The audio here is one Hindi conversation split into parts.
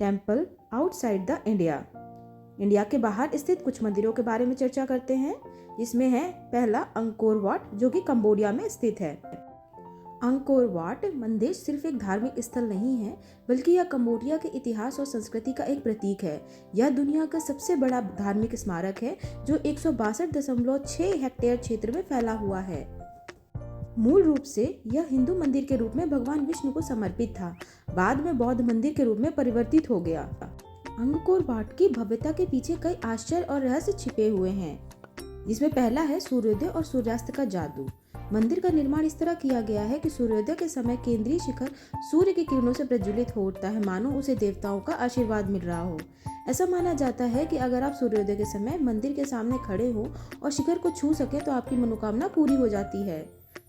Temple outside the India. India के बाहर स्थित कुछ मंदिरों के बारे में चर्चा करते हैं, जिसमें है पहला अंकोर वाट, जो कि कंबोडिया में स्थित है। अंकोर वाट मंदिर सिर्फ एक धार्मिक स्थल नहीं है, बल्कि यह कंबोडिया के इतिहास और संस्कृति का एक प्रतीक है। यह दुनिया का सबसे बड़ा धार्मिक स्मारक है, जो 162.6 हेक्टेयर क्षेत्र में फैला हुआ है। मूल रूप से यह हिंदू मंदिर के रूप में भगवान विष्णु को समर्पित था, बाद में बौद्ध मंदिर के रूप में परिवर्तित हो गया। अंकोर वाट की भव्यता के पीछे कई आश्चर्य और रहस्य छिपे हुए हैं, जिसमें पहला है सूर्योदय और सूर्यास्त का जादू। मंदिर का निर्माण इस तरह किया गया है कि सूर्योदय के समय केंद्रीय शिखर सूर्य की किरणों से प्रज्वलित हो उठता है, मानो उसे देवताओं का आशीर्वाद मिल रहा हो। ऐसा माना जाता है कि अगर आप सूर्योदय के समय मंदिर के सामने खड़े हो और शिखर को छू सके तो आपकी मनोकामना पूरी हो जाती है।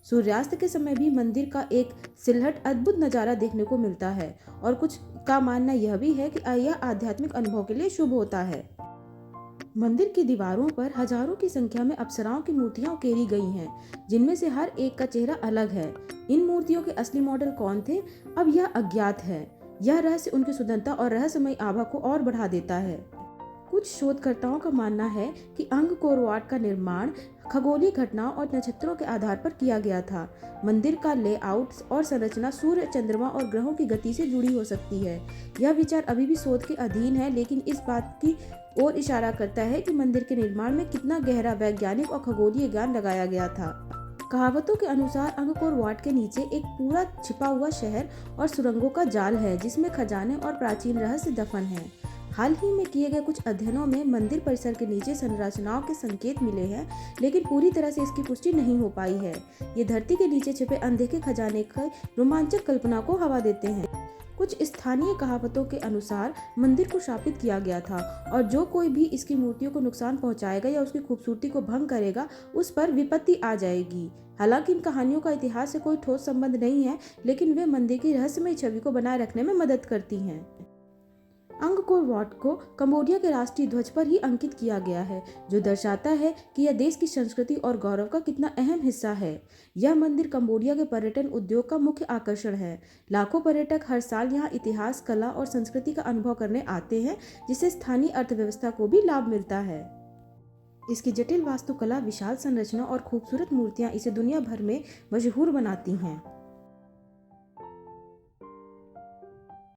सूर्यास्त के समय भी मंदिर का एक सिलहट अद्भुत नज़ारा देखने को मिलता है, और कुछ का मानना यह भी है कि यह आध्यात्मिक अनुभव के लिए शुभ होता है। मंदिर की दीवारों पर हजारों की संख्या में अप्सराओं की मूर्तियां उकेरी गई हैं, जिनमें से हर एक का चेहरा अलग है। इन मूर्तियों के असली मॉडल कौन थे, अब यह अज्ञात है। यह रहस्य उनकी सुंदरता और रहस्यमयी आभा को और बढ़ा देता है। कुछ शोधकर्ताओं का मानना है कि अंगकोर वाट का निर्माण खगोलीय घटनाओं और नक्षत्रों के आधार पर किया गया था। मंदिर का लेआउट और संरचना सूर्य, चंद्रमा और ग्रहों की गति से जुड़ी हो सकती है। यह विचार अभी भी शोध के अधीन है, लेकिन इस बात की ओर इशारा करता है कि मंदिर के निर्माण में कितना गहरा वैज्ञानिक और खगोलीय ज्ञान लगाया गया था। कहावतों के अनुसार अंगकोर वाट के नीचे एक पूरा छिपा हुआ शहर और सुरंगों का जाल है, जिसमें खजाने और प्राचीन रहस्य दफन हैं। हाल ही में किए गए कुछ अध्ययनों में मंदिर परिसर के नीचे संरचनाओं के संकेत मिले हैं, लेकिन पूरी तरह से इसकी पुष्टि नहीं हो पाई है। ये धरती के नीचे छिपे अनदेखे खजाने की रोमांचक कल्पना को हवा देते हैं। कुछ स्थानीय कहावतों के अनुसार मंदिर को शापित किया गया था, और जो कोई भी इसकी मूर्तियों को नुकसान पहुंचाएगा या उसकी खूबसूरती को भंग करेगा, उस पर विपत्ति आ जाएगी। हालांकि इन कहानियों का इतिहास से कोई ठोस संबंध नहीं है, लेकिन वे मंदिर की रहस्यमय छवि को बनाए रखने में मदद करती हैं। अंगकोर वाट को कंबोडिया के राष्ट्रीय ध्वज पर ही अंकित किया गया है, जो दर्शाता है कि यह देश की संस्कृति और गौरव का कितना अहम हिस्सा है। यह मंदिर कंबोडिया के पर्यटन उद्योग का मुख्य आकर्षण है। लाखों पर्यटक हर साल यहाँ इतिहास, कला और संस्कृति का अनुभव करने आते हैं, जिससे स्थानीय अर्थव्यवस्था को भी लाभ मिलता है। इसकी जटिल वास्तुकला, विशाल संरचना और खूबसूरत मूर्तियाँ इसे दुनिया भर में मशहूर बनाती हैं।